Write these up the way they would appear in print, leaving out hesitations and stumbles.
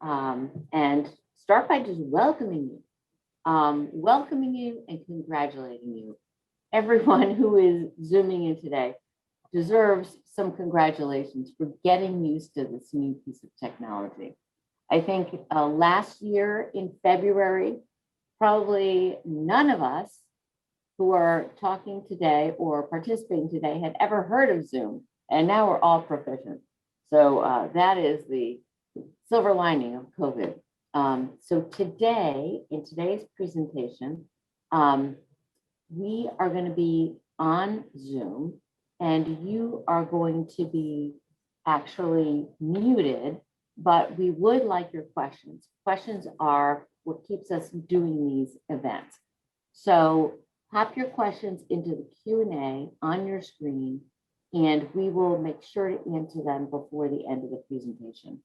and start by just welcoming you and congratulating you. Everyone who is Zooming in today deserves some congratulations for getting used to this new piece of technology. I think last year in February, probably none of us who are talking today or participating today had ever heard of Zoom, and now we're all proficient. So that is the silver lining of COVID. So today, in today's presentation, we are going to be on Zoom, and you are going to be actually muted, but we would like your questions. Questions are what keeps us doing these events. So pop your questions into the Q&A on your screen, and we will make sure to answer them before the end of the presentation.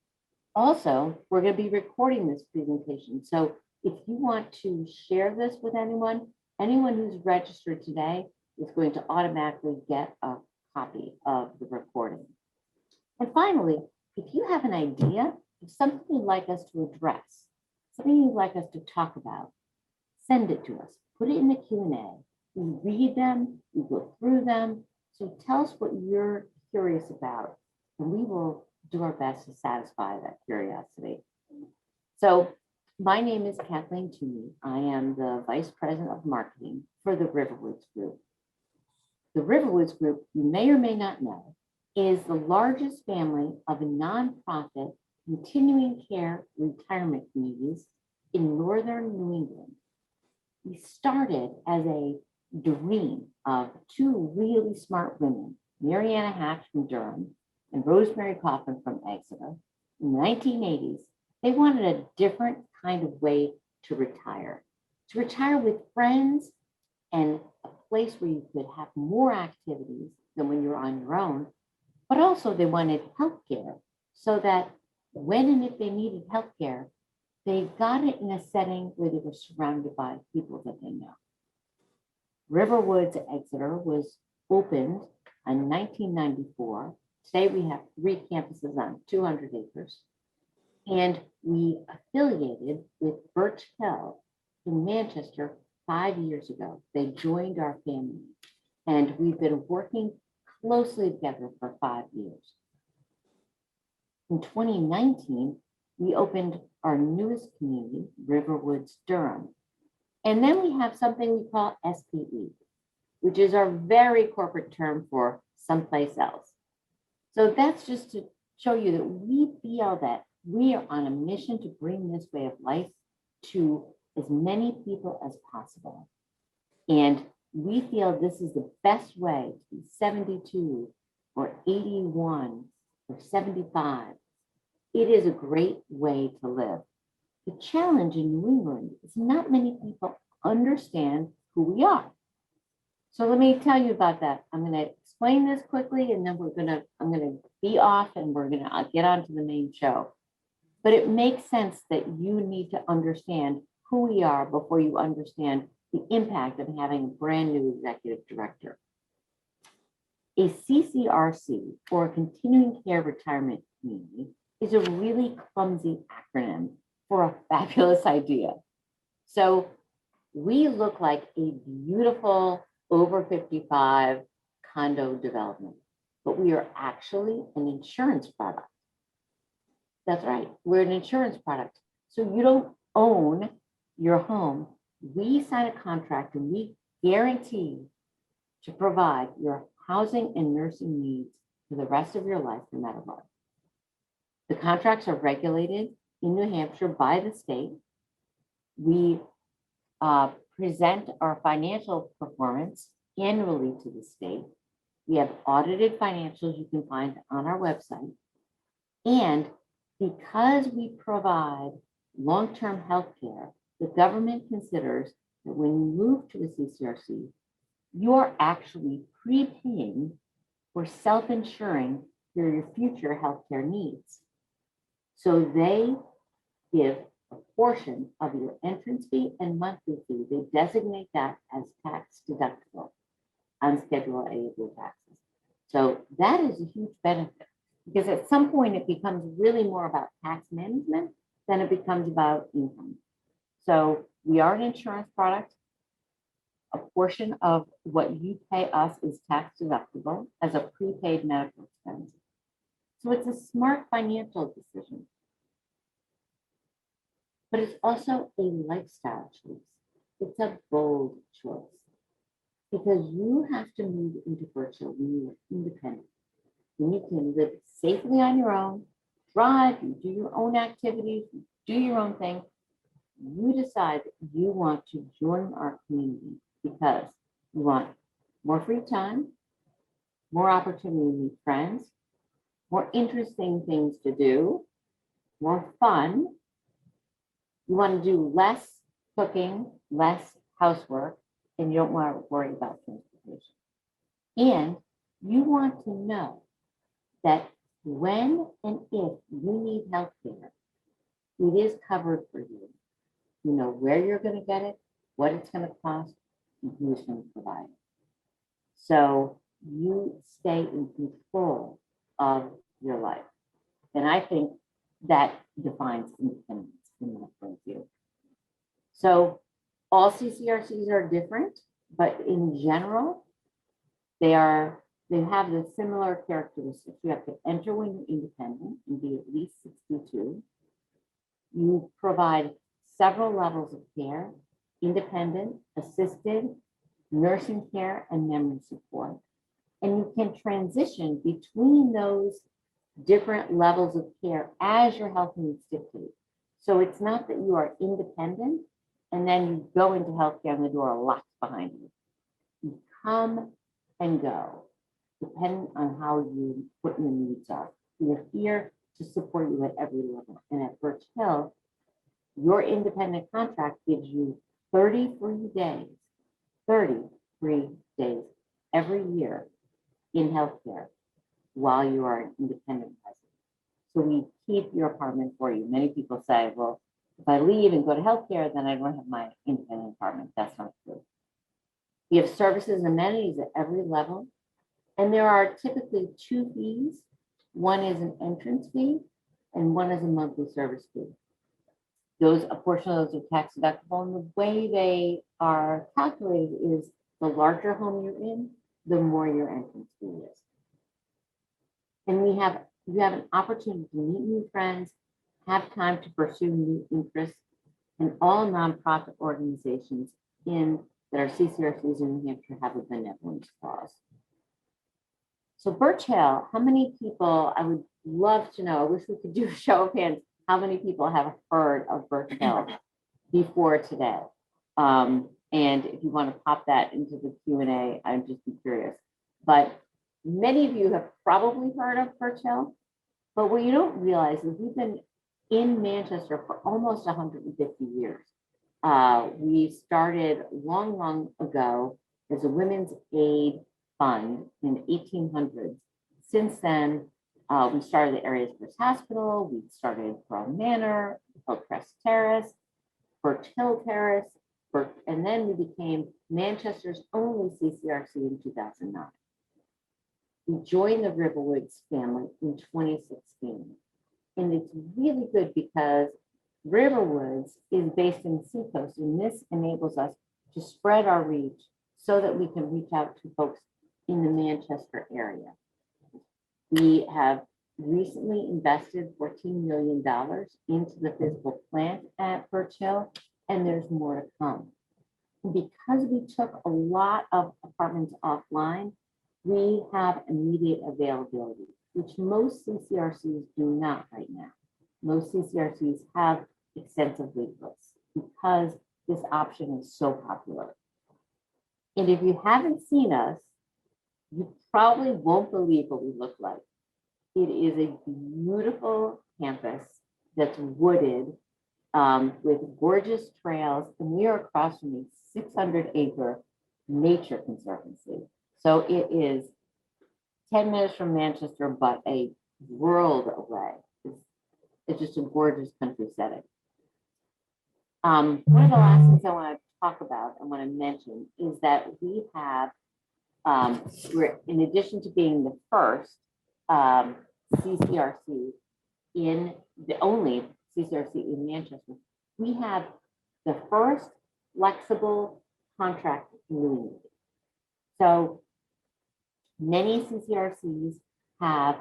Also, we're going to be recording this presentation. So if you want to share this with anyone who's registered today is going to automatically get a copy of the recording. And finally, if you have an idea of something you'd like us to address, something you'd like us to talk about, send it to us. Put it in the Q&A. We read them, we go through them. So tell us what you're curious about, and we will do our best to satisfy that curiosity. So my name is Kathleen Toomey. I am the Vice President of Marketing for the Riverwoods Group. The Riverwoods Group, you may or may not know, is the largest family of nonprofit continuing care retirement communities in northern New England. We started as a dream of two really smart women, Mariana Hatch from Durham and Rosemary Coffin from Exeter. In the 1980s, they wanted a different kind of way to retire with friends and a place where you could have more activities than when you're on your own, but also they wanted healthcare so that when and if they needed healthcare, they got it in a setting where they were surrounded by people that they know. Riverwoods Exeter was opened in 1994. Today we have 3 campuses on 200 acres. And we affiliated with Birch Hill in Manchester 5 years ago. They joined our family, and we've been working closely together for 5 years. In 2019, we opened our newest community, Riverwoods Durham. And then we have something we call SPE, which is our very corporate term for someplace else. So that's just to show you that we feel that we are on a mission to bring this way of life to as many people as possible. And we feel this is the best way to be 72 or 81 or 75. It is a great way to live. The challenge in New England is not many people understand who we are. So let me tell you about that. I'm going to explain this quickly, and then I'm going to be off and we're going to get on to the main show. But it makes sense that you need to understand who we are before you understand the impact of having a brand new executive director. A CCRC, or a continuing care retirement community, is a really clumsy acronym for a fabulous idea. So we look like a beautiful over 55 condo development, but we are actually an insurance product. That's right, we're an insurance product. So you don't own your home. We sign a contract and we guarantee to provide your housing and nursing needs for the rest of your life, no matter what. The contracts are regulated in New Hampshire by the state. We present our financial performance annually to the state. We have audited financials you can find on our website. And because we provide long-term health care, the government considers that when you move to a CCRC, you're actually prepaying for self-insuring for your future healthcare needs. So they give a portion of your entrance fee and monthly fee. They designate that as tax deductible on Schedule A of your taxes. So that is a huge benefit, because at some point it becomes really more about tax management then it becomes about income. So we are an insurance product. A portion of what you pay us is tax deductible as a prepaid medical expense. So it's a smart financial decision. But it's also a lifestyle choice. It's a bold choice because you have to move into Birch when you are independent. When you can live safely on your own, drive, you do your own activities, you do your own thing. You decide that you want to join our community because you want more free time, more opportunity to meet friends, more interesting things to do, more fun. You want to do less cooking, less housework, and you don't want to worry about transportation. And you want to know that when and if you need health care, it is covered for you. You know where you're going to get it, what it's going to cost, and who's going to provide it. So you stay in control of your life. And I think that defines independence in my point of view. So all CCRCs are different, but in general, they have the similar characteristics. You have to enter when you're independent and be at least 62. You provide several levels of care: independent, assisted, nursing care, and memory support. And you can transition between those different levels of care as your health needs dictate. So it's not that you are independent and then you go into healthcare and the door locks behind you. You come and go, depending on what your needs are. We're here to support you at every level. And at Birch Hill, your independent contract gives you 30 free days every year in healthcare while you are an independent resident. So we keep your apartment for you. Many people say, well, if I leave and go to healthcare, then I don't have my independent apartment. That's not true. We have services and amenities at every level. And there are typically two fees. One is an entrance fee and one is a monthly service fee. A portion of those are tax deductible. And the way they are calculated is the larger home you're in, the more your entrance fee is. And you have an opportunity to meet new friends, have time to pursue new interests, and all nonprofit organizations that are CCRCs in New Hampshire have a benevolence clause. So Birch Hill, how many people, I would love to know, I wish we could do a show of hands, how many people have heard of Birch Hill before today? And if you want to pop that into the Q&A, I'd just be curious. But many of you have probably heard of Birch Hill, but what you don't realize is we've been in Manchester for almost 150 years. We started long ago as a women's aid fund in the 1800s. Since then, we started the area's first hospital. We started Pearl Manor, Hillcrest Terrace, Birch Hill Terrace, and then we became Manchester's only CCRC in 2009. We joined the Riverwoods family in 2016. And it's really good because Riverwoods is based in Seacoast, and this enables us to spread our reach so that we can reach out to folks in the Manchester area. We have recently invested $14 million into the physical plant at Birch Hill, and there's more to come. Because we took a lot of apartments offline, we have immediate availability, which most CCRCs do not right now. Most CCRCs have extensive wait lists because this option is so popular. And if you haven't seen us, you probably won't believe what we look like. It is a beautiful campus that's wooded with gorgeous trails, and we are across from a 600-acre nature conservancy. So it is 10 minutes from Manchester, but a world away. It's just a gorgeous country setting. One of the last things I want to talk about, I want to mention, is that we have, we're, in addition to being the first CCRC, the only CCRC in Manchester, we have the first flexible contract in New England. So many CCRCs have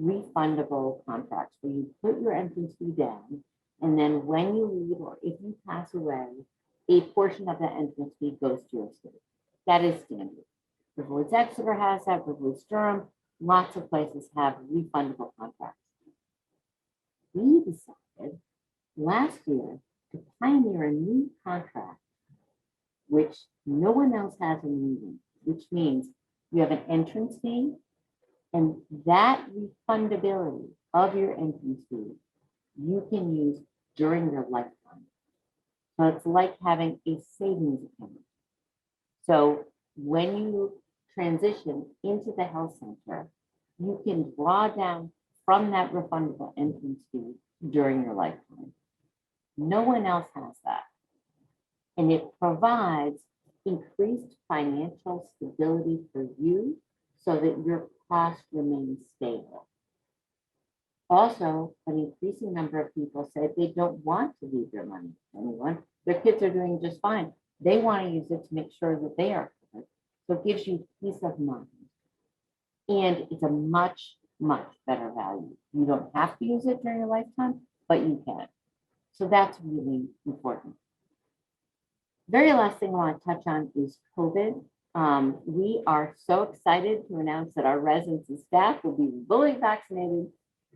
refundable contracts where you put your entrance fee down, and then when you leave or if you pass away, a portion of the entrance fee goes to your estate. That is standard. Privilege Exeter has that, Privilege Durham, lots of places have refundable contracts. We decided last year to pioneer a new contract, which no one else has in England, which means you have an entrance fee, and that refundability of your entrance fee you can use during your lifetime. So it's like having a savings account. So when you transition into the health center, you can draw down from that refundable entrance fee during your lifetime. No one else has that. And it provides increased financial stability for you so that your cost remains stable. Also, an increasing number of people said they don't want to leave their money to anyone. Their kids are doing just fine. They want to use it to make sure that they are covered. So it gives you peace of mind. And it's a much, much better value. You don't have to use it during your lifetime, but you can. So that's really important. Very last thing I want to touch on is COVID. We are so excited to announce that our residents and staff will be fully vaccinated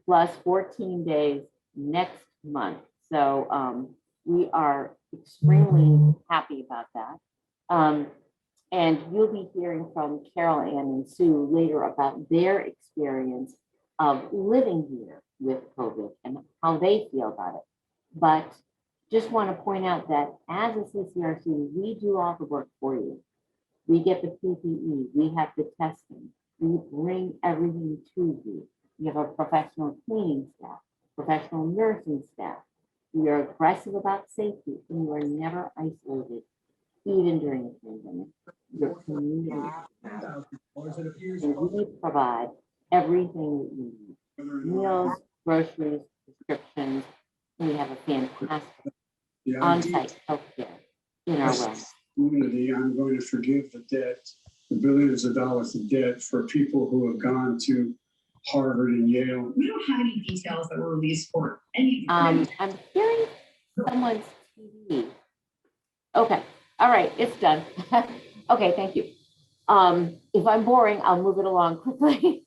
plus 14 days next month. So we are extremely happy about that. And you'll be hearing from Carol Ann and Sue later about their experience of living here with COVID and how they feel about it. But just want to point out that as a CCRC, we do all the work for you. We get the PPE, we have the testing, we bring everything to you. We have a professional cleaning staff, professional nursing staff. We are aggressive about safety, and you are never isolated, even during the pandemic. Your community, and we provide everything that you need: meals, groceries, prescriptions. And we have a fantastic on-site healthcare in our wellness community. I'm going to forgive the debt, the billions of dollars of debt for people who have gone to Harvard and Yale. We don't have any details that were released for any. I'm hearing someone's TV. Okay, all right, it's done. Okay, thank you. If I'm boring, I'll move it along quickly.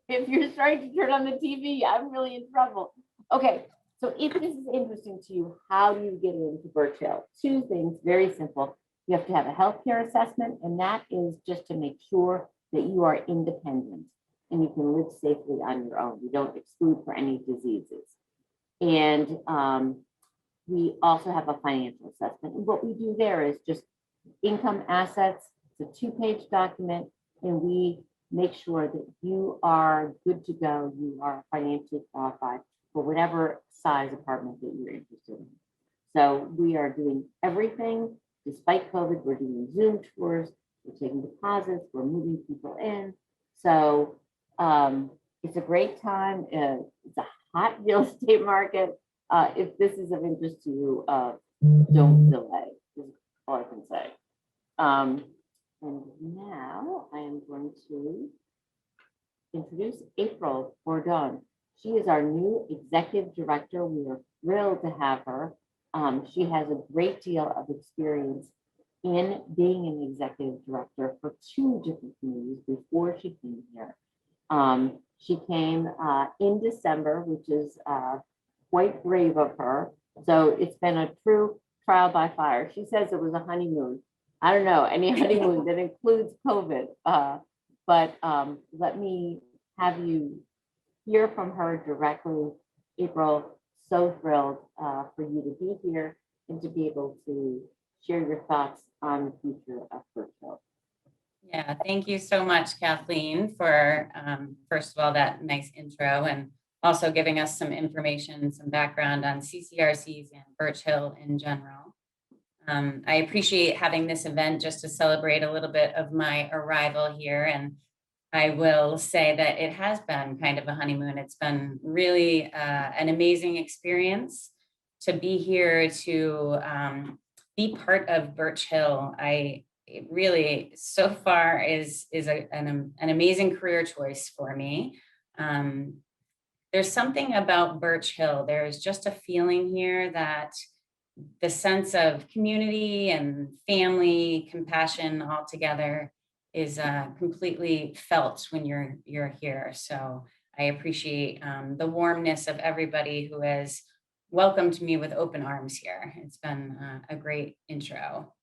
If you're starting to turn on the TV, I'm really in trouble. Okay, so if this is interesting to you, how do you get into Birch Hill? Two things, very simple. You have to have a healthcare assessment, and that is just to make sure that you are independent and you can live safely on your own. You don't exclude for any diseases. And we also have a financial assessment. And what we do there is just income, assets. It's a 2-page document, and we make sure that you are good to go. You are financially qualified for whatever size apartment that you're interested in. So we are doing everything. Despite COVID, we're doing Zoom tours, we're taking deposits, we're moving people in. So it's a great time. It's a hot real estate market. If this is of interest to you, don't delay, is all I can say. And now I am going to introduce April Bourdon. She is our new executive director. We are thrilled to have her. She has a great deal of experience in being an executive director for 2 different communities before she came here. She came in December, which is quite brave of her. So it's been a true trial by fire. She says it was a honeymoon. I don't know, any honeymoon that includes COVID. But let me have you hear from her directly. April, so thrilled for you to be here and to be able to share your thoughts on the future of Birch Hill. Yeah, thank you so much, Kathleen, for first of all, that nice intro, and also giving us some information, some background on CCRCs and Birch Hill in general. I appreciate having this event just to celebrate a little bit of my arrival here. And I will say that it has been kind of a honeymoon. It's been really an amazing experience to be here, to be part of Birch Hill. It really so far is an amazing career choice for me. There's something about Birch Hill. There's just a feeling here that the sense of community and family, compassion all together is completely felt when you're here. So I appreciate the warmness of everybody who has welcomed me with open arms here. It's been a great intro.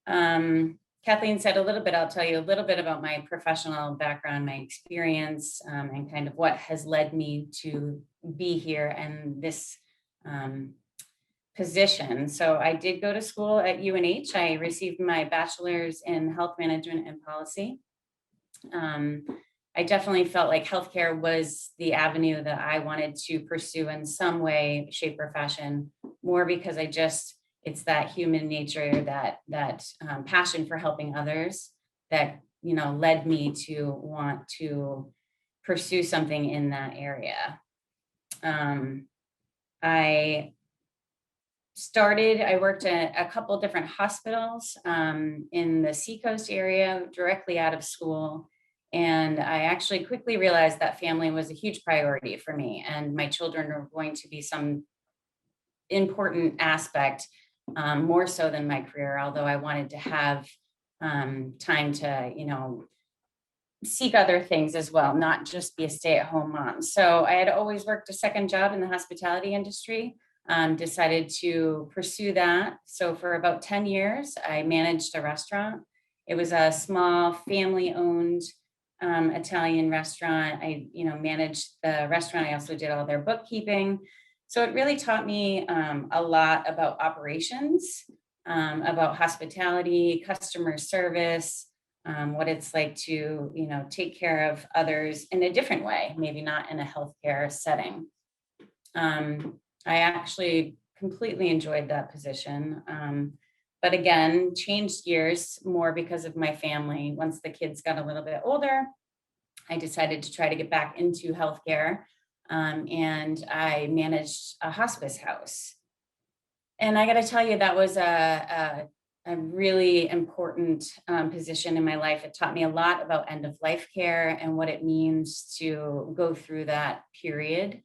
Kathleen said a little bit, I'll tell you a little bit about my professional background, my experience, and kind of what has led me to be here and this position. So I did go to school at UNH. I received my bachelor's in health management and policy. I definitely felt like healthcare was the avenue that I wanted to pursue in some way, shape, or fashion, more because it's that human nature, that passion for helping others that, led me to want to pursue something in that area. I worked at a couple different hospitals in the Seacoast area directly out of school. And I actually quickly realized that family was a huge priority for me, and my children are going to be some important aspect, more so than my career, although I wanted to have time to, seek other things as well, not just be a stay-at-home mom. So I had always worked a second job in the hospitality industry, decided to pursue that. So for about 10 years, I managed a restaurant. It was a small family-owned Italian restaurant. I, managed the restaurant. I also did all their bookkeeping. So it really taught me a lot about operations, about hospitality, customer service, what it's like to, take care of others in a different way, maybe not in a healthcare setting. I actually completely enjoyed that position. But again, changed gears more because of my family. Once the kids got a little bit older, I decided to try to get back into healthcare. And I managed a hospice house. And I got to tell you, that was a really important position in my life. It taught me a lot about end of life care and what it means to go through that period.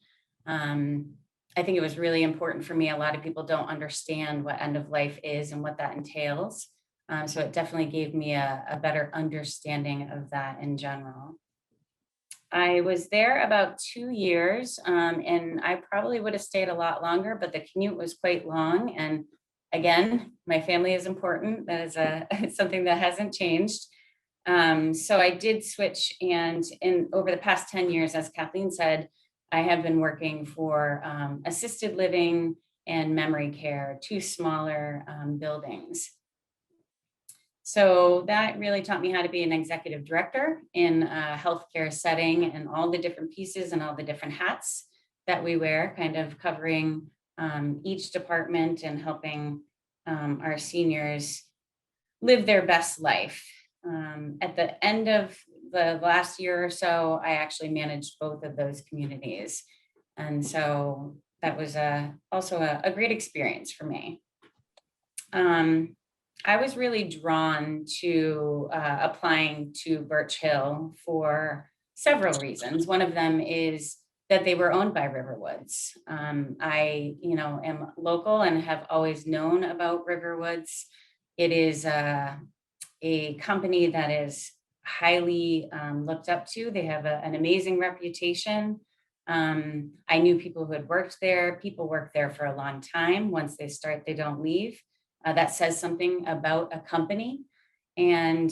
I think it was really important for me. A lot of people don't understand what end of life is and what that entails. So it definitely gave me a better understanding of that in general. I was there about 2 years, and I probably would have stayed a lot longer, but the commute was quite long. And again, my family is important. That is something that hasn't changed. So I did switch, and over the past 10 years, as Kathleen said, I have been working for assisted living and memory care, two smaller buildings. So that really taught me how to be an executive director in a healthcare setting, and all the different pieces and all the different hats that we wear, kind of covering each department and helping our seniors live their best life. At the end of the last year or so, I actually managed both of those communities. And so that was also a great experience for me. I was really drawn to applying to Birch Hill for several reasons. One of them is that they were owned by Riverwoods. I, am local and have always known about Riverwoods. It is a company that is highly looked up to. They have an amazing reputation. I knew people who had worked there. People work there for a long time. Once they start, they don't leave. That says something about a company. And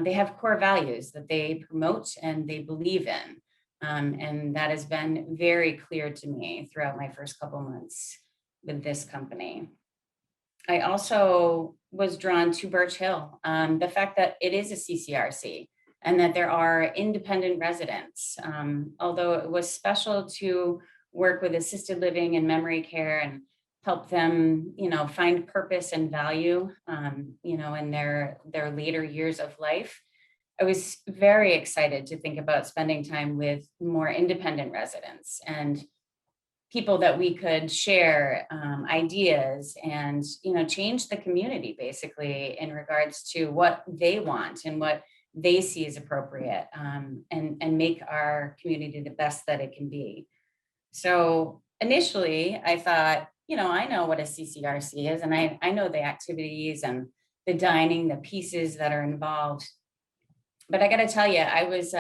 they have core values that they promote and they believe in. And that has been very clear to me throughout my first couple months with this company. I also was drawn to Birch Hill, the fact that it is a CCRC and that there are independent residents. Although it was special to work with assisted living and memory care and help them, find purpose and value, in their later years of life. I was very excited to think about spending time with more independent residents and people that we could share ideas and, change the community basically in regards to what they want and what they see as appropriate, and make our community the best that it can be. So initially I thought, I know what a CCRC is, and I know the activities and the dining, the pieces that are involved. But I got to tell you, I was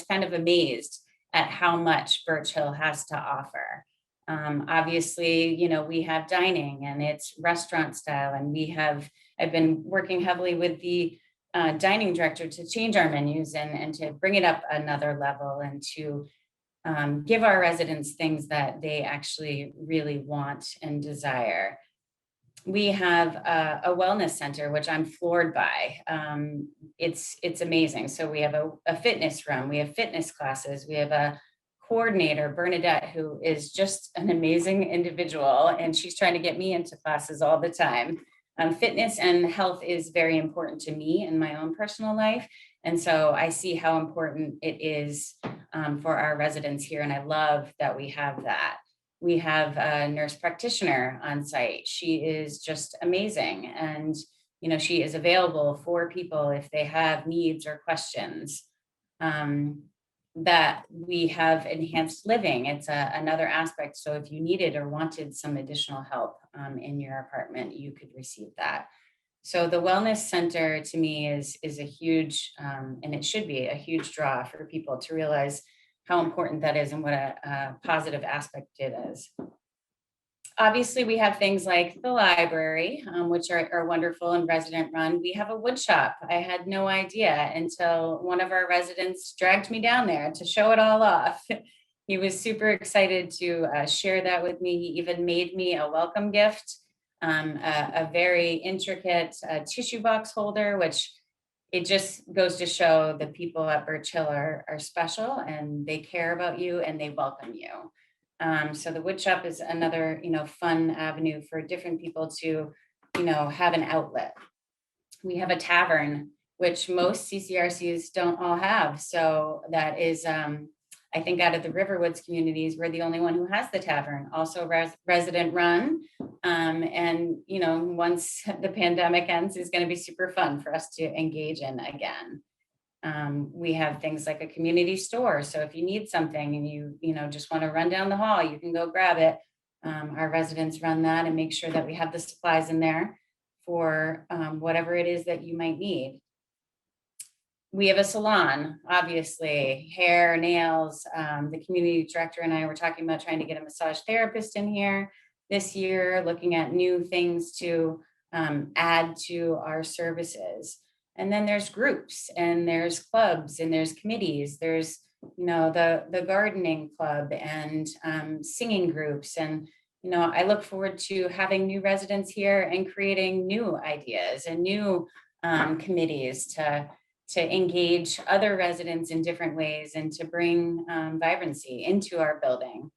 kind of amazed at how much Birch Hill has to offer. Obviously, we have dining and it's restaurant style, and I've been working heavily with the dining director to change our menus and to bring it up another level, and to give our residents things that they actually really want and desire. We have a wellness center, which I'm floored by. It's amazing. So we have a fitness room, we have fitness classes, we have a coordinator, Bernadette, who is just an amazing individual, and she's trying to get me into classes all the time. Fitness and health is very important to me in my own personal life. And so I see how important it is for our residents here. And I love that we have that. We have a nurse practitioner on site. She is just amazing. And, she is available for people if they have needs or questions. That we have enhanced living. It's another aspect. So if you needed or wanted some additional help in your apartment, you could receive that. So the wellness center to me is a huge, and it should be a huge draw for people to realize how important that is and what a positive aspect it is. Obviously, we have things like the library, which are wonderful and resident run. We have a wood shop. I had no idea until one of our residents dragged me down there to show it all off. He was super excited to share that with me. He even made me a welcome gift, a very intricate tissue box holder, which it just goes to show the people at Birch Hill are special, and they care about you and they welcome you. So the wood shop is another, fun avenue for different people to, have an outlet. We have a tavern, which most CCRCs don't all have. So that is, I think out of the Riverwoods communities, we're the only one who has the tavern, also resident run. And, once the pandemic ends, is going to be super fun for us to engage in again. We have things like a community store. So if you need something and you just want to run down the hall, you can go grab it. Our residents run that and make sure that we have the supplies in there for whatever it is that you might need. We have a salon, obviously, hair, nails. The community director and I were talking about trying to get a massage therapist in here this year, looking at new things to add to our services. And then there's groups and there's clubs and there's committees. There's, the gardening club and singing groups. And, I look forward to having new residents here and creating new ideas and new committees to engage other residents in different ways and to bring vibrancy into our building.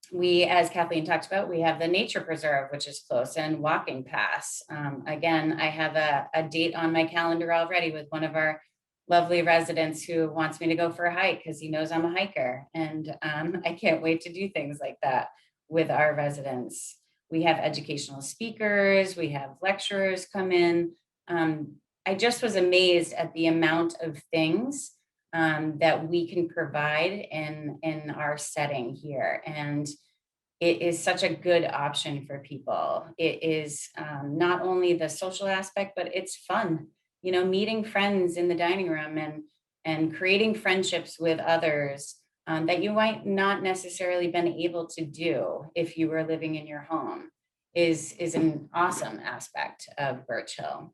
We, as Kathleen talked about, we have the nature preserve, which is close, and walking paths. Again, I have a date on my calendar already with one of our lovely residents who wants me to go for a hike because he knows I'm a hiker. And I can't wait to do things like that with our residents. We have educational speakers, we have lecturers come in. I just was amazed at the amount of things that we can provide in our setting here. And it is such a good option for people. It is not only the social aspect, but it's fun, meeting friends in the dining room and creating friendships with others that you might not necessarily been able to do if you were living in your home is an awesome aspect of Birch Hill.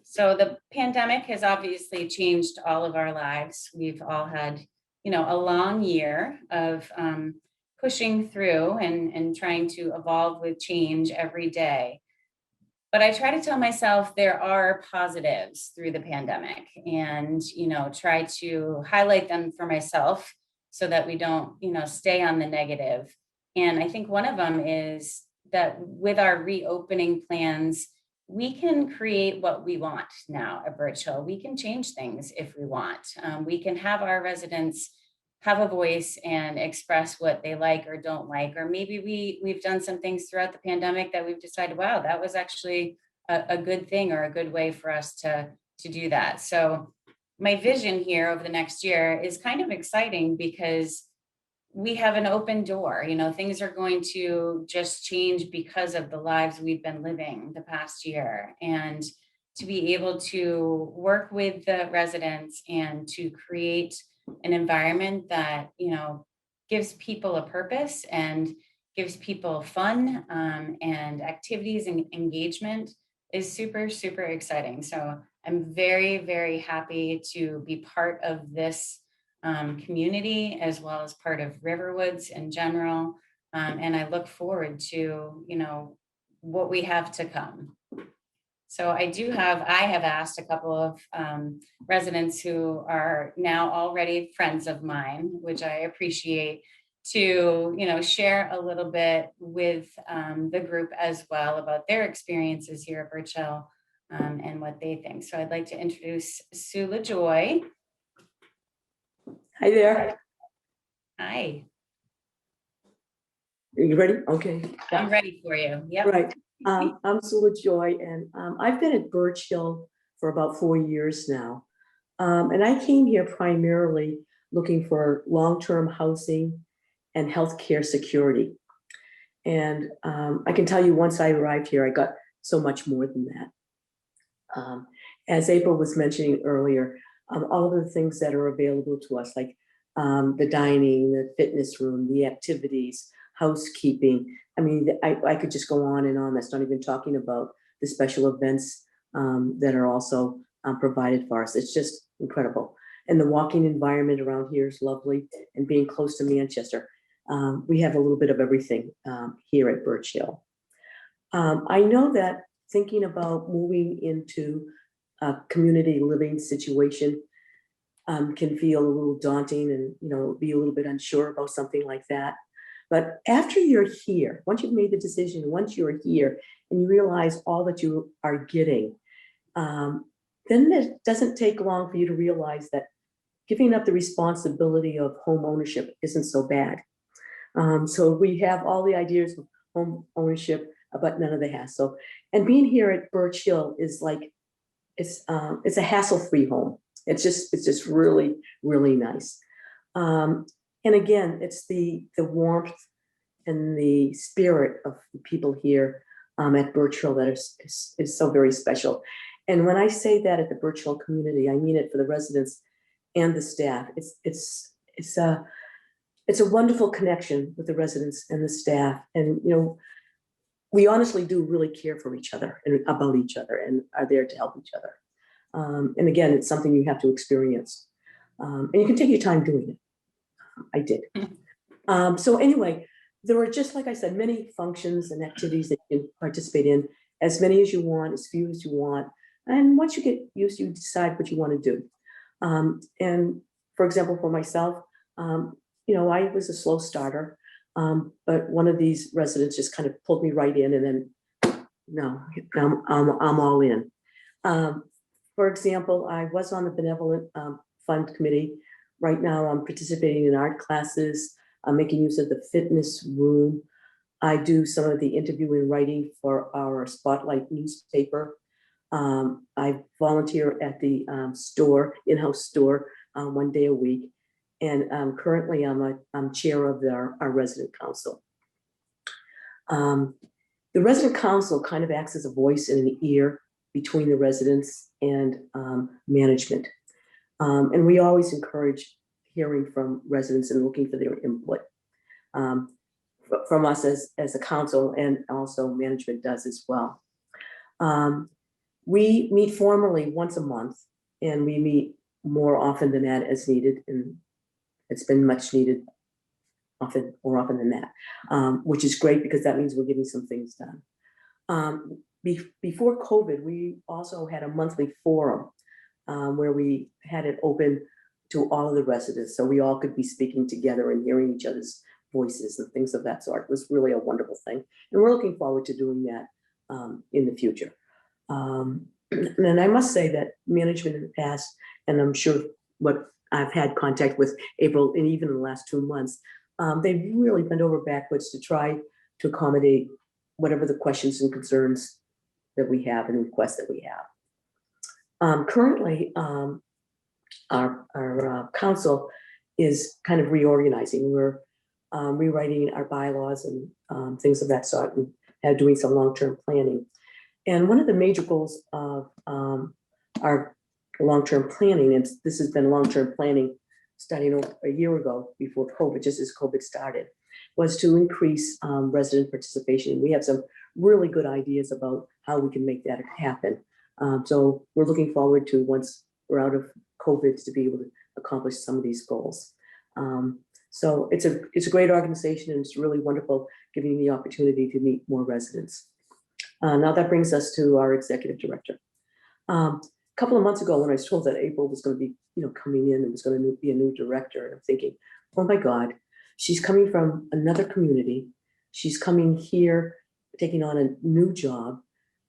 So the pandemic has obviously changed all of our lives. We've all had, a long year of pushing through and trying to evolve with change every day. But I try to tell myself there are positives through the pandemic and, try to highlight them for myself so that we don't, stay on the negative. And I think one of them is that with our reopening plans, we can create what we want now at Birch Hill. We can change things if we want. We can have our residents have a voice and express what they like or don't like, or maybe we've done some things throughout the pandemic that we've decided, wow, that was actually a good thing or a good way for us to do that. So my vision here over the next year is kind of exciting because we have an open door. You know, things are going to just change because of the lives we've been living the past year. And to be able to work with the residents and to create an environment that, you know, gives people a purpose and gives people fun and activities and engagement is super, super exciting. So I'm very, very happy to be part of this community as well as part of Riverwoods in general. And I look forward to, you know, what we have to come. So I have asked a couple of residents who are now already friends of mine, which I appreciate, to, you know, share a little bit with the group as well about their experiences here at Birch Hill and what they think. So I'd like to introduce Sue LaJoy. Hi there. Hi, Are you ready? Okay. I'm ready for you. Yep. Right. I'm Sula Joy, and I've been at Birch Hill for about 4 years now. And I came here primarily looking for long-term housing and healthcare security. And I can tell you, once I arrived here, I got so much more than that. As April was mentioning earlier, all of the things that are available to us, like the dining, the fitness room, the activities, housekeeping. I mean, I could just go on and on. That's not even talking about the special events that are also provided for us. It's just incredible. And the walking environment around here is lovely. And being close to Manchester, we have a little bit of everything here at Birch Hill. I know that thinking about moving into a community living situation can feel a little daunting and, you know, be a little bit unsure about something like that. But after you're here, once you've made the decision, once you're here and you realize all that you are getting, then it doesn't take long for you to realize that giving up the responsibility of home ownership isn't so bad. So we have all the ideas of home ownership, but none of the hassle. And being here at Birch Hill is like, it's a hassle-free home. It's just really, really nice. And again, it's the warmth and the spirit of the people here at Birch Hill that is so very special. And when I say that at the Birch Hill community, I mean it for the residents and the staff. It's a wonderful connection with the residents and the staff. And, you know, we honestly do really care for each other and about each other and are there to help each other. And again, it's something you have to experience. And you can take your time doing it. I did. So anyway, there were, just like I said, many functions and activities that you can participate in, as many as you want, as few as you want. And once you get used, you decide what you want to do. And for example, for myself, you know, I was a slow starter, but one of these residents just kind of pulled me right in, and then, no, I'm all in. For example, I was on the benevolent fund committee. Right now, I'm participating in art classes. I'm making use of the fitness room. I do some of the interviewing and writing for our Spotlight newspaper. I volunteer at the store, in-house store, 1 day a week. And currently, I'm chair of our resident council. The resident council kind of acts as a voice and an ear between the residents and management. And we always encourage hearing from residents and looking for their input from us as a council, and also management does as well. We meet formally once a month, and we meet more often than that as needed, and it's been much needed more often than that, which is great because that means we're getting some things done. Before COVID, we also had a monthly forum where we had it open to all of the residents, so we all could be speaking together and hearing each other's voices and things of that sort. It was really a wonderful thing, and we're looking forward to doing that in the future. And I must say that management in the past, and I'm sure what I've had contact with April, and even in the last 2 months, they've really bent over backwards to try to accommodate whatever the questions and concerns that we have and requests that we have. Currently, our council is kind of reorganizing. We're rewriting our bylaws and things of that sort, and doing some long-term planning. And one of the major goals of our long-term planning, and this has been long-term planning starting a year ago before COVID, just as COVID started, was to increase resident participation. We have some really good ideas about how we can make that happen. So we're looking forward to, once we're out of COVID, to be able to accomplish some of these goals. So it's a great organization, and it's really wonderful giving the opportunity to meet more residents. Now that brings us to our executive director. A couple of months ago, when I was told that April was going to be, coming in and was going to be a new director, and I'm thinking, oh my God, she's coming from another community. She's coming here, taking on a new job,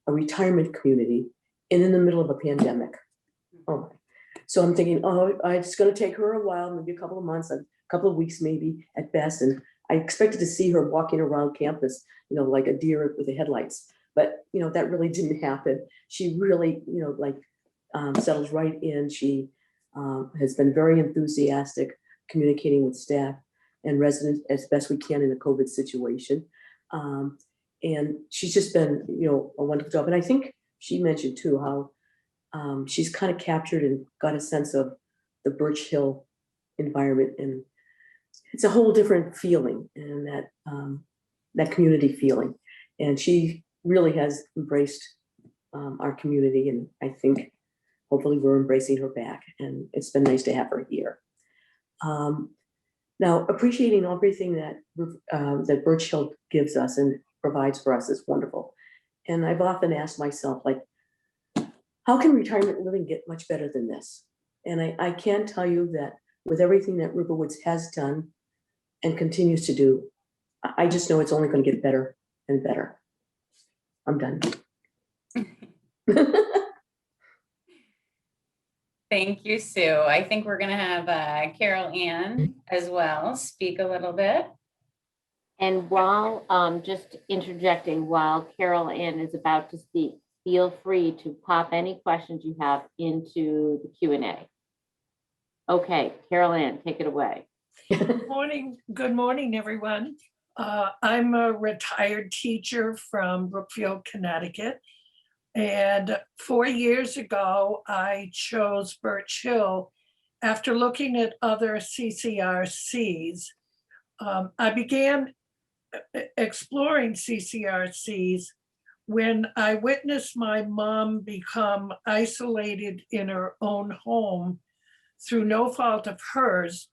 a retirement community, and in the middle of a pandemic. Oh my. So I'm thinking, oh, it's going to take her a while, maybe a couple of months, a couple of weeks, maybe at best. And I expected to see her walking around campus, like a deer with the headlights. But, that really didn't happen. She really, settles right in. She has been very enthusiastic, communicating with staff and residents as best we can in a COVID situation. And she's just been, a wonderful job. And I think she mentioned too, how she's kind of captured and got a sense of the Birch Hill environment. And it's a whole different feeling, and that community feeling. And she really has embraced our community, and I think hopefully we're embracing her back, and it's been nice to have her here. Now, appreciating everything that Birch Hill gives us and provides for us is wonderful. And I've often asked myself, how can retirement living get much better than this? And I can tell you that with everything that Riverwoods has done and continues to do, I just know it's only going to get better and better. I'm done. Thank you, Sue. I think we're going to have Carol Ann as well speak a little bit. And while, just interjecting, while Carol Ann is about to speak, feel free to pop any questions you have into the Q&A. Okay, Carol Ann, take it away. Good morning, everyone. I'm a retired teacher from Brookfield, Connecticut. And 4 years ago, I chose Birch Hill after looking at other CCRCs. I began exploring CCRCs when I witnessed my mom become isolated in her own home through no fault of hers.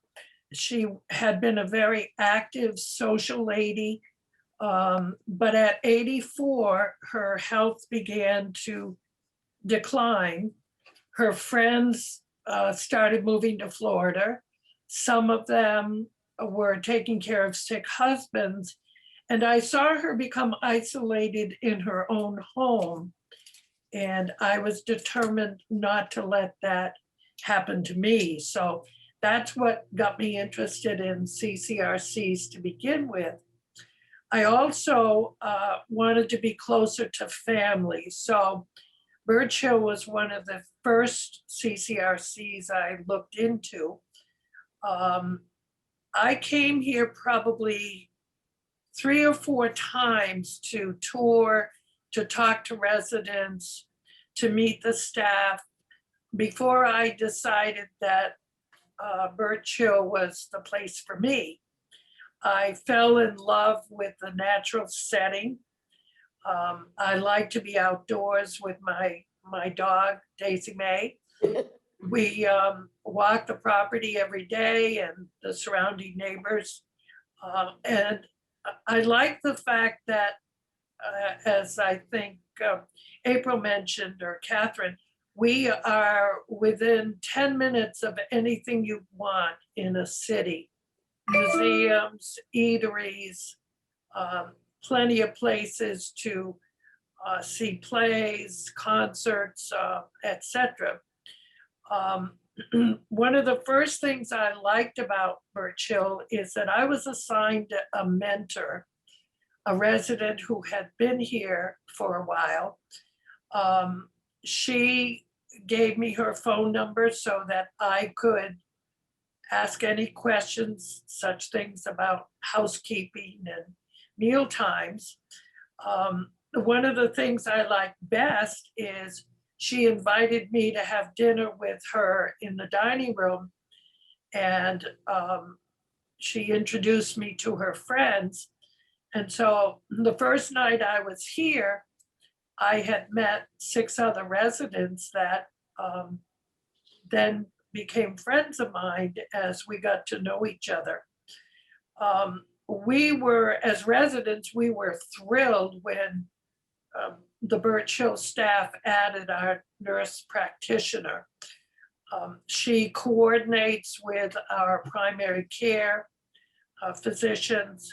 She had been a very active social lady, but at 84, her health began to decline. Her friends started moving to Florida. Some of them were taking care of sick husbands. And I saw her become isolated in her own home. And I was determined not to let that happen to me. So that's what got me interested in CCRCs to begin with. I also wanted to be closer to family. So Birch Hill was one of the first CCRCs I looked into. I came here probably 3 or 4 times to tour, to talk to residents, to meet the staff, before I decided that Birch Hill was the place for me. I fell in love with the natural setting. I like to be outdoors with my dog, Daisy May. We walk the property every day and the surrounding neighbors. And I like the fact that, as I think April mentioned, or Catherine, we are within 10 minutes of anything you want in a city. Museums, eateries, plenty of places to see plays, concerts, etc. One of the first things I liked about Birch Hill is that I was assigned a mentor, a resident who had been here for a while. She gave me her phone number so that I could ask any questions, such things about housekeeping and meal times. One of the things I like best is she invited me to have dinner with her in the dining room, and she introduced me to her friends. And so the first night I was here, I had met 6 other residents that then became friends of mine as we got to know each other. We were, as residents, we were thrilled when the Birch Hill staff added our nurse practitioner. She coordinates with our primary care physicians.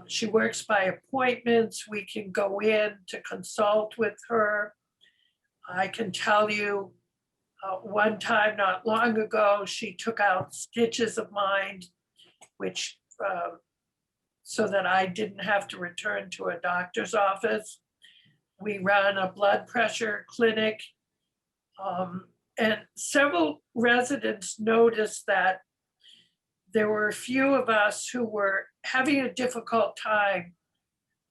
She works by appointments. We can go in to consult with her. I can tell you, one time not long ago, she took out stitches of mine, which so that I didn't have to return to a doctor's office. We run a blood pressure clinic. And several residents noticed that there were a few of us who were having a difficult time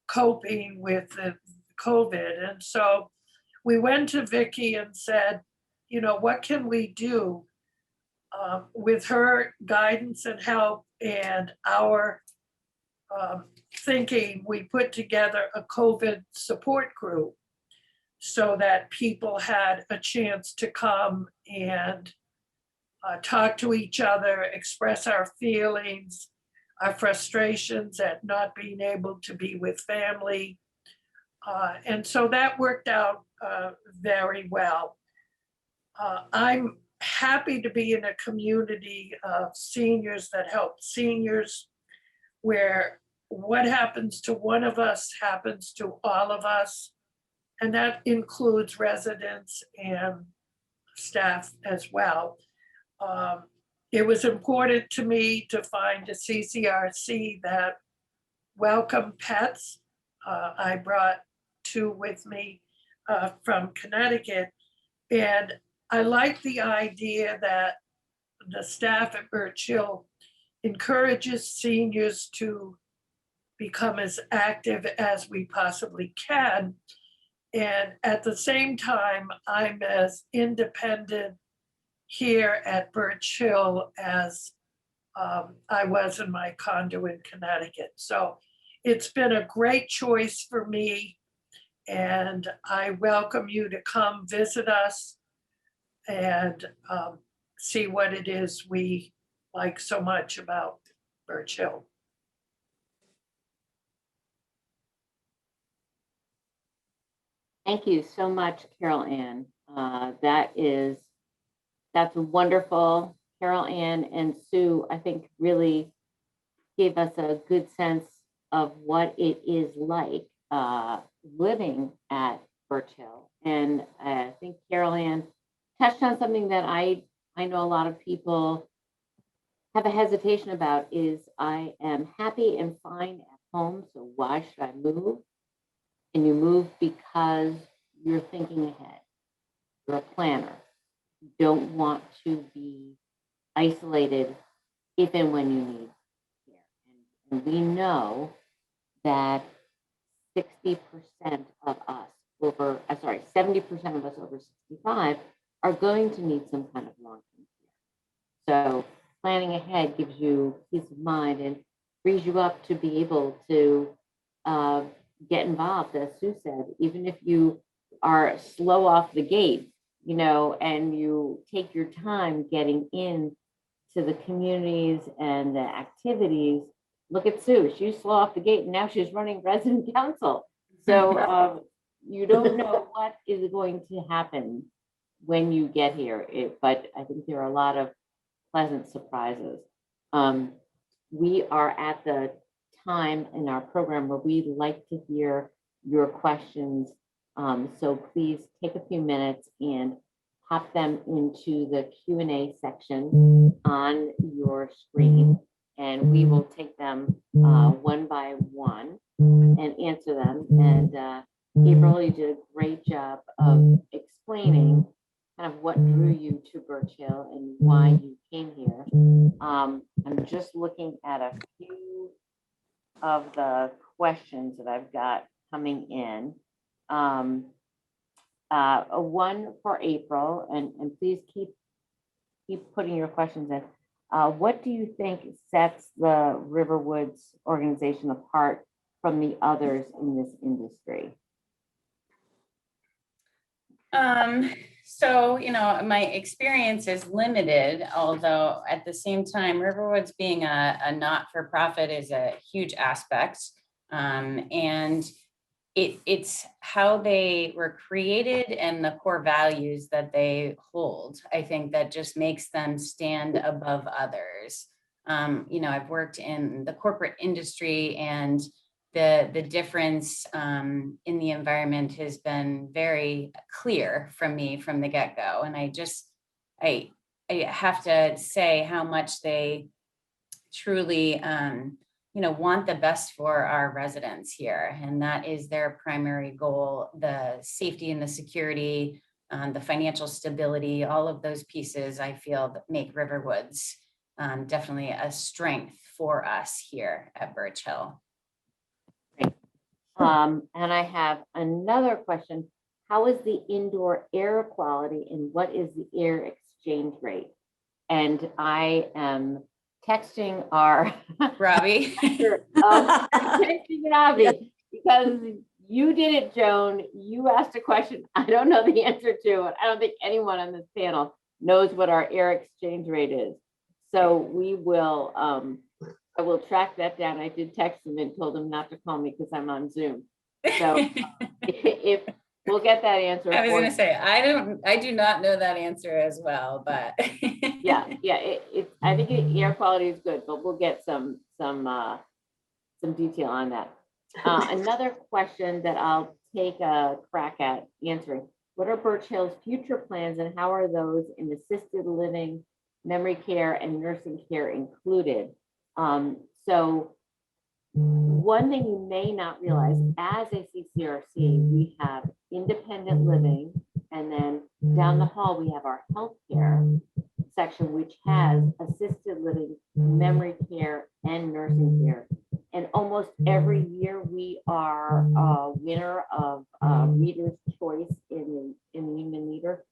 coping with the COVID. And so we went to Vicki and said, you know, what can we do? With her guidance and help and our thinking, we put together a COVID support group so that people had a chance to come and talk to each other, express our feelings, our frustrations at not being able to be with family. And so that worked out very well. I'm happy to be in a community of seniors that help seniors, where what happens to one of us happens to all of us. And that includes residents and staff as well. It was important to me to find a CCRC that welcomed pets. I brought 2 with me from Connecticut. And I like the idea that the staff at Birch Hill encourages seniors to become as active as we possibly can. And at the same time, I'm as independent here at Birch Hill as I was in my condo in Connecticut. So it's been a great choice for me. And I welcome you to come visit us and see what it is we like so much about Birch Hill. Thank you so much, Carol Ann. That's wonderful. Carol Ann and Sue, I think, really gave us a good sense of what it is like living at Birch Hill. And I think Carol Ann touched on something that I know a lot of people have a hesitation about is I am happy and fine at home, so why should I move? And you move because you're thinking ahead. You're a planner. You don't want to be isolated if and when you need care. And we know that 60% of us 70% of us over 65 are going to need some kind of long-term care. So planning ahead gives you peace of mind and frees you up to be able to get involved, as Sue said, even if you are slow off the gate, you know, and you take your time getting in to the communities and the activities. Look at Sue, she's slow off the gate and now she's running resident council. So you don't know what is going to happen when you get here, but I think there are a lot of pleasant surprises. We are at the time in our program where we'd like to hear your questions So please take a few minutes and pop them into the Q&A section on your screen, and we will take them one by one and answer them. And April, you did a great job of explaining kind of what drew you to Birch Hill and why you came here. I'm just looking at a few of the questions that I've got coming in. One for April, and please keep putting your questions in. What do you think sets the Riverwoods organization apart from the others in this industry? So, my experience is limited, although at the same time, Riverwoods being a not-for-profit is a huge aspect. And it's how they were created and the core values that they hold, I think, that just makes them stand above others. I've worked in the corporate industry, and the difference in the environment has been very clear from me from the get-go. And I have to say how much they truly want the best for our residents here. And that is their primary goal: the safety and the security, the financial stability, all of those pieces I feel that make Riverwoods definitely a strength for us here at Birch Hill. And I have another question. How is the indoor air quality, and what is the air exchange rate? And I am texting our Robbie. Texting Robbie because you did it, Joan. You asked a question I don't know the answer to, and I don't think anyone on this panel knows what our air exchange rate is. So we will, I will track that down. I did text him and told him not to call me because I'm on Zoom. So if we'll get that answer. I was going to say, I do not know that answer as well, but yeah, I think air quality is good, but we'll get some detail on that. Another question that I'll take a crack at answering: what are Birch Hill's future plans, and how are those in assisted living, memory care, and nursing care included? So one thing you may not realize, as a CCRC, we have independent living, and then down the hall, we have our healthcare section, which has assisted living, memory care, and nursing care. And almost every year we are a winner of Reader's Choice in the Human Leader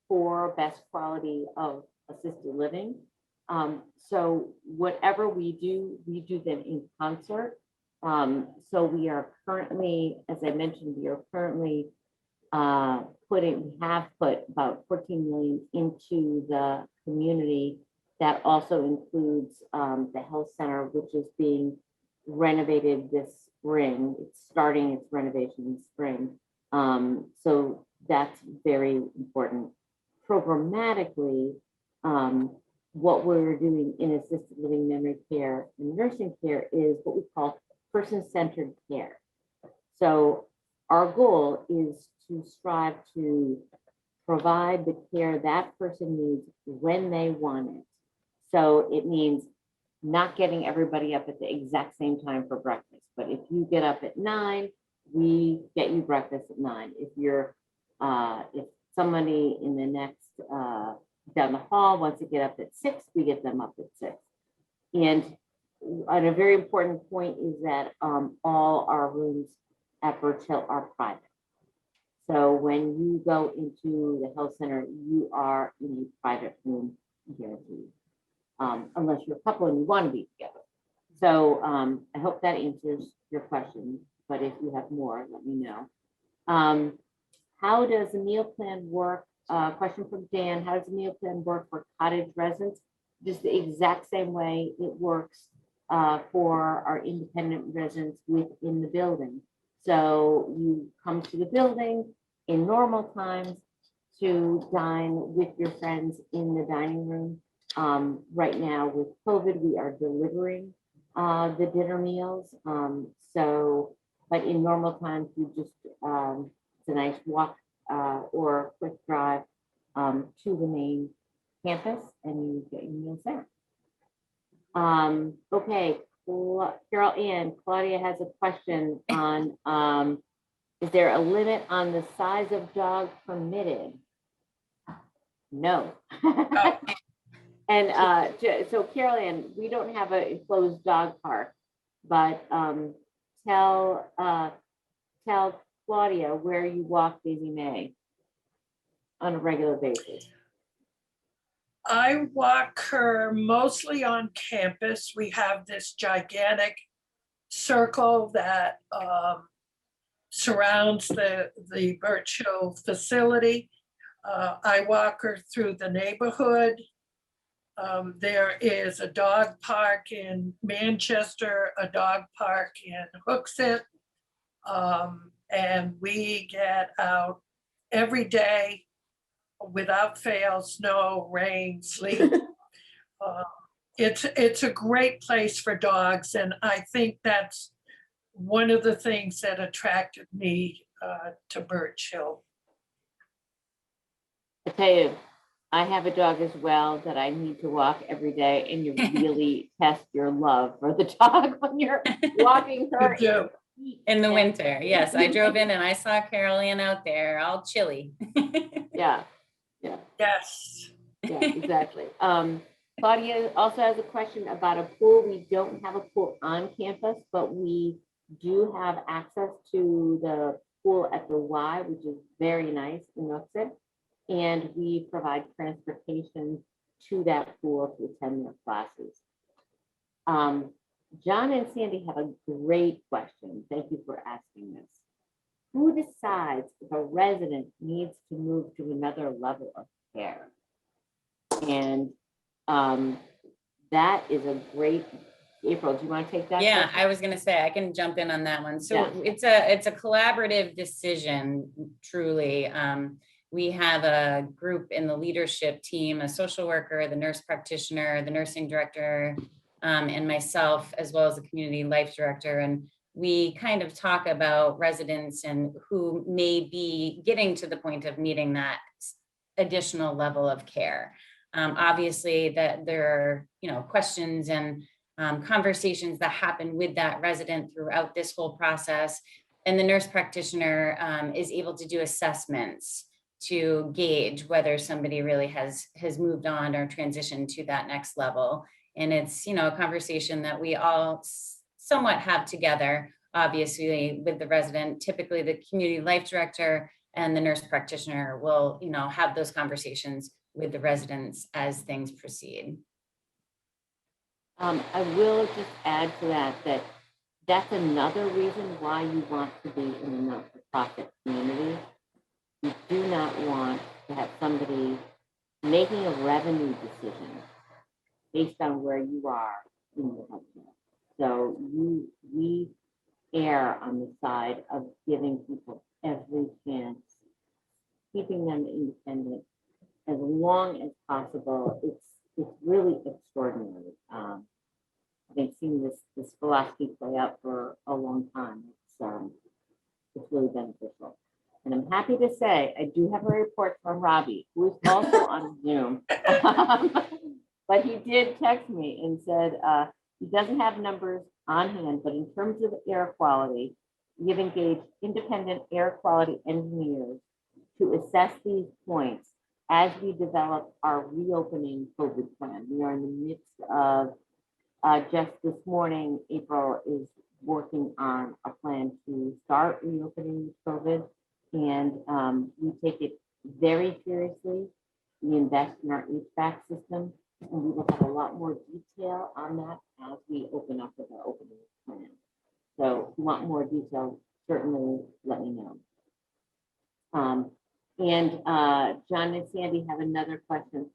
for best quality of assisted living. So whatever we do them in concert. So we are currently, as I mentioned, we are currently we have put about 14 million into the community. That also includes the health center, which is being renovated this spring. It's starting its renovation this spring. So that's very important. Programmatically, what we're doing in assisted living, memory care, and nursing care is what we call person-centered care. So our goal is to strive to provide the care that person needs when they want it. So it means not getting everybody up at the exact same time for breakfast. But if you get up at 9, we get you breakfast at 9. If somebody in the next down the hall wants to get up at 6, we get them up at 6. And a very important point is that all our rooms at Birch Hill are private. So when you go into the health center, you are in a private room guaranteed, unless you're a couple and you want to be together. So I hope that answers your question, but if you have more, let me know. How does the meal plan work? Question from Dan: how does the meal plan work for cottage residents? Just the exact same way it works for our independent residents within the building. So you come to the building in normal times to dine with your friends in the dining room. Right now with COVID, we are delivering the dinner meals. But in normal times, you just It's a nice walk or a quick drive to the main campus, and you get your meals there. Okay, Carol Ann, Claudia has a question on, is there a limit on the size of dog permitted? No. And so Carol Ann, we don't have an enclosed dog park, but tell Claudia where you walk Daisy May on a regular basis. I walk her mostly on campus. We have this gigantic circle that surrounds the Birch Hill facility. I walk her through the neighborhood. There is a dog park in Manchester, a dog park in Hooksett. And we get out every day without fail, snow, rain, sleet. It's a great place for dogs. And I think that's one of the things that attracted me to Birch Hill. I tell you, I have a dog as well that I need to walk every day, and you really test your love for the dog when you're walking her. You do. In the winter, yes. I drove in and I saw Carol Ann out there, all chilly. Yeah, Yes. yeah, exactly. Claudia also has a question about a pool. We don't have a pool on campus, but we do have access to the pool at the Y, which is very nice in Hooksett. And we provide transportation to that pool to attend their classes. John and Sandy have a great question. Thank you for asking this. Who decides if a resident needs to move to another level of care? And that is a great, April, do you want to take that? Yeah, question? I was gonna say, I can jump in on that one. So Yeah. it's a collaborative decision, truly. We have a group in the leadership team, a social worker, the nurse practitioner, the nursing director, and myself, as well as the community life director. And we kind of talk about residents and who may be getting to the point of needing that additional level of care. Obviously, that there are, questions and conversations that happen with that resident throughout this whole process. And the nurse practitioner is able to do assessments to gauge whether somebody really has moved on or transitioned to that next level. And it's, a conversation that we all somewhat have together, obviously with the resident. Typically the community life director and the nurse practitioner will, have those conversations with the residents as things proceed. I will just add to that that's another reason why you want to be in a not-for-profit community. You do not want to have somebody making a revenue decision based on where you are in your healthcare. So we err on the side of giving people every chance, keeping them independent as long as possible. It's really extraordinary. I've seen this philosophy play out for a long time. It's really beneficial. And I'm happy to say, I do have a report from Robbie, who is also on Zoom. But he did text me and said he doesn't have numbers on hand, but in terms of air quality, we have engaged independent air quality engineers to assess these points as we develop our reopening COVID plan. We are in the midst of, just this morning, April is working on a plan to start reopening with COVID. And we take it very seriously. We invest in our HVAC system, and we will have a lot more detail on that as we open up with our opening plan. So if you want more detail, certainly let me know. John and Sandy have another question.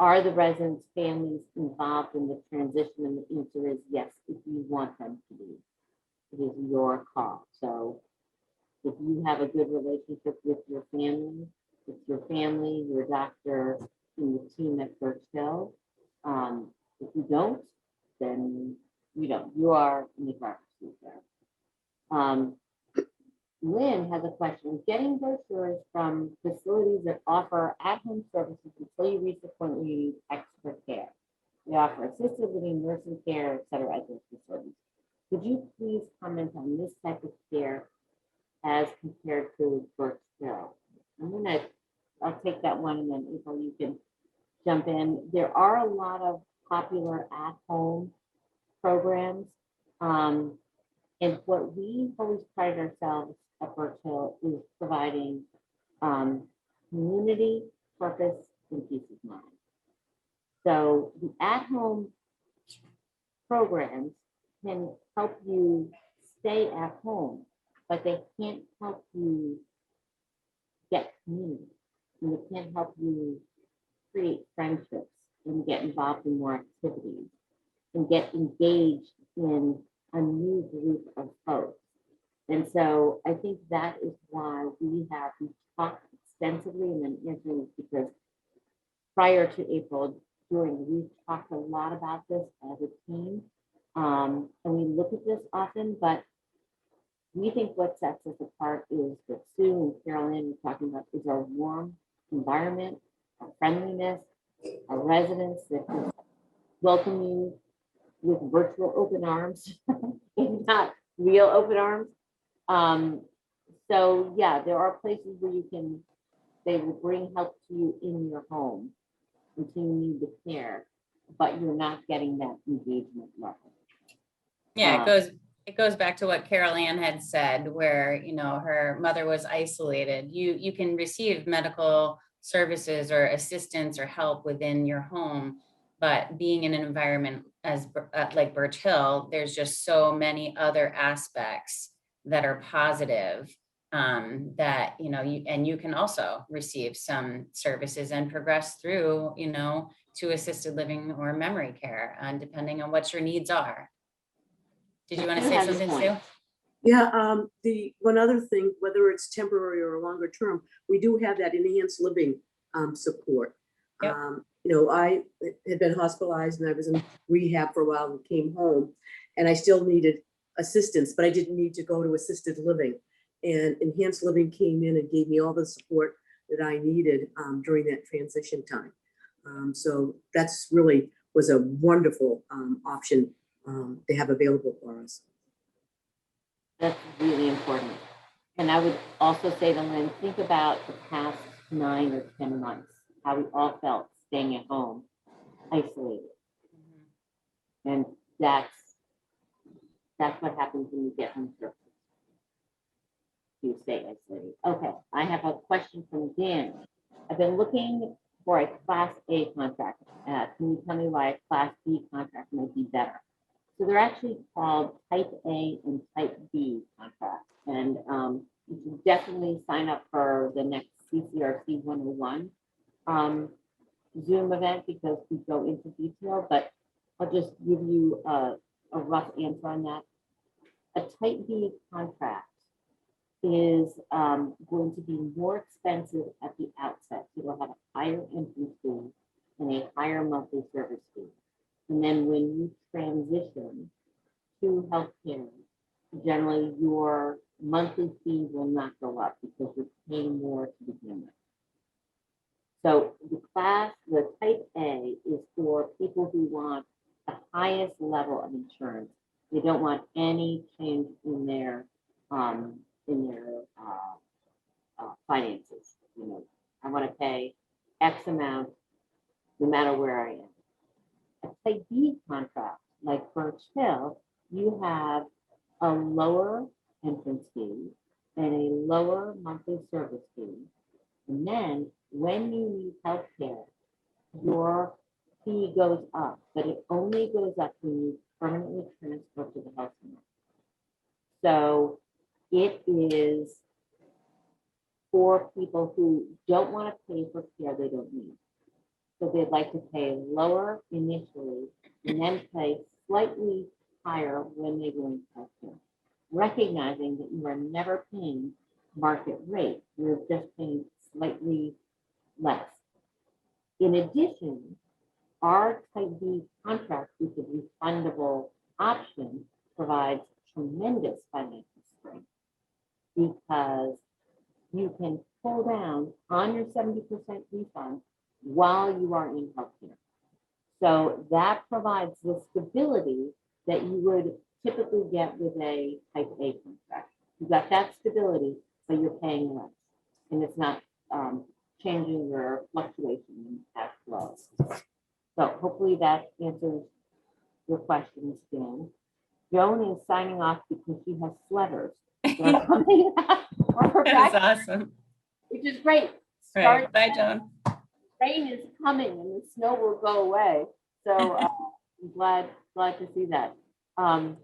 Are the residents' families involved in the transition? And the answer is yes, if you want them to be. It is your call. So if you have a good relationship with your family, your doctor, and the team at Birch Hill, if you don't, then you don't. You are in the driver's seat there. Lynn has a question. Getting brochures from facilities that offer at-home services until you reach the point where you need extra care. They offer assisted living, nursing care, et cetera, at those facilities. Could you please comment on this type of care as compared to Birch Hill? I'll take that one, and then April, you can jump in. There are a lot of popular at-home programs. And what we always pride ourselves at Birch Hill is providing community, purpose, and peace of mind. So the at-home programs can help you stay at home, but they can't help you get community. And they can't help you create friendships and get involved in more activities and get engaged in a new group of folks. And so I think that is why we talked extensively, and then Anthony, because prior to April, we've talked a lot about this as a team. And we look at this often, but we think what sets us apart is what Sue and Carolyn were talking about is our warm environment, our friendliness, our residents that just welcome you with virtual open arms, if not real open arms. So yeah, there are places where they will bring help to you in your home until you need the care, but you're not getting that engagement level. Yeah, it goes back to what Carol Ann had said, where, you know, her mother was isolated. You can receive medical services or assistance or help within your home, but being in an environment like Birch Hill, there's just so many other aspects that are positive, that, you know, you can also receive some services and progress through, you know, to assisted living or memory care, depending on what your needs are. Did you want to say something, Sue? Yeah, the one other thing, whether it's temporary or longer term, we do have that enhanced living support. Yep. You know, I had been hospitalized and I was in rehab for a while and came home, and I still needed assistance, but I didn't need to go to assisted living. And enhanced living came in and gave me all the support that I needed during that transition time. So that's really was a wonderful option they have available for us. That's really important. And I would also say to Lynn, think about the past 9 or 10 months, how we all felt staying at home, isolated. And that's what happens when you get home services. You stay isolated. Okay, I have a question from Dan. I've been looking for a Class A contract. Can you tell me why a Class B contract might be better? So they're actually called Type A and Type B contracts. And you can definitely sign up for the next CCRC 101 Zoom event because we go into detail, but I'll just give you a rough answer on that. A Type B contract is going to be more expensive at the outset. So it'll have a higher entrance fee and a higher monthly service fee. And then when you transition to healthcare, generally your monthly fee will not go up because you're paying more to begin with. So the Type A is for people who want the highest level of insurance. They don't want any change in their finances. You know, I want to pay X amount no matter where I am. A Type B contract, like Birch Hill, you have a lower entrance fee and a lower monthly service fee. And then when you need health care, your fee goes up, but it only goes up when you permanently transfer to the health center. So it is for people who don't want to pay for care they don't need. So they'd like to pay lower initially and then pay slightly higher when they go into healthcare, recognizing that you are never paying market rate. You're just paying slightly less. In addition, our Type B contract, which is a refundable option, provides tremendous financial strength. because you can pull down on your 70% refund while you are in healthcare. So that provides the stability that you would typically get with a type A contract. You got that stability, but you're paying less, and it's not changing your fluctuation in cash flow. So hopefully that answers your questions, Dan. Joan is signing off because she has sweaters that are coming for her That is back, awesome. which is great. Right. Bye, Joan. Rain is coming and the snow will go away. So I'm glad to see that. I'm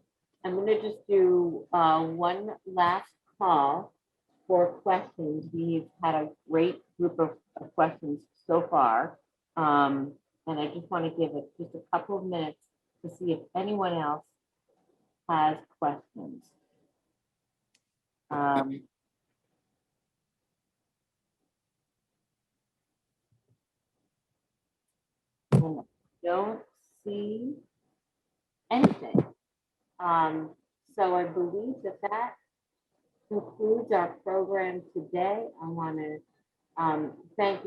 going to just do one last call for questions. We've had a great group of questions so far. And I just want to give it just a couple of minutes to see if anyone else has questions. And I don't see anything. So I believe that concludes our program today. I want to thank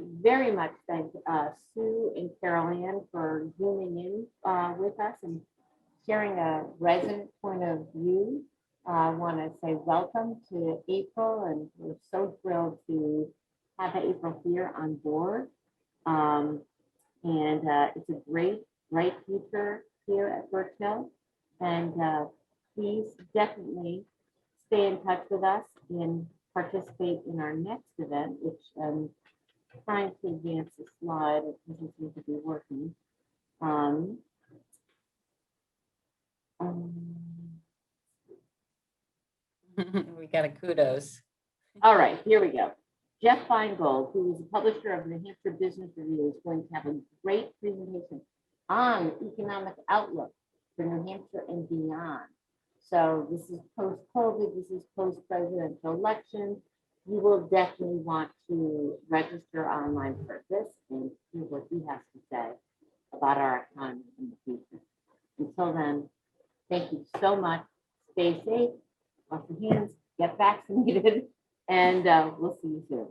Sue and Carol Ann for zooming in with us and sharing a resident point of view. I want to say welcome to April, and we're so thrilled to have April here on board. It's a great, bright future here at Birch Hill. And please definitely stay in touch with us and participate in our next event, which I'm trying to advance the slide. It doesn't seem to be working. We got a kudos. All right, here we go. Jeff Feingold, who is a publisher of the New Hampshire Business Review, is going to have a great presentation on economic outlook for New Hampshire and beyond. So this is post-COVID, this is post-presidential election. You will definitely want to register online for this and see what he has to say about our economy in the future. Until then, thank you so much. Stay safe, wash your hands, get vaccinated, and we'll see you soon.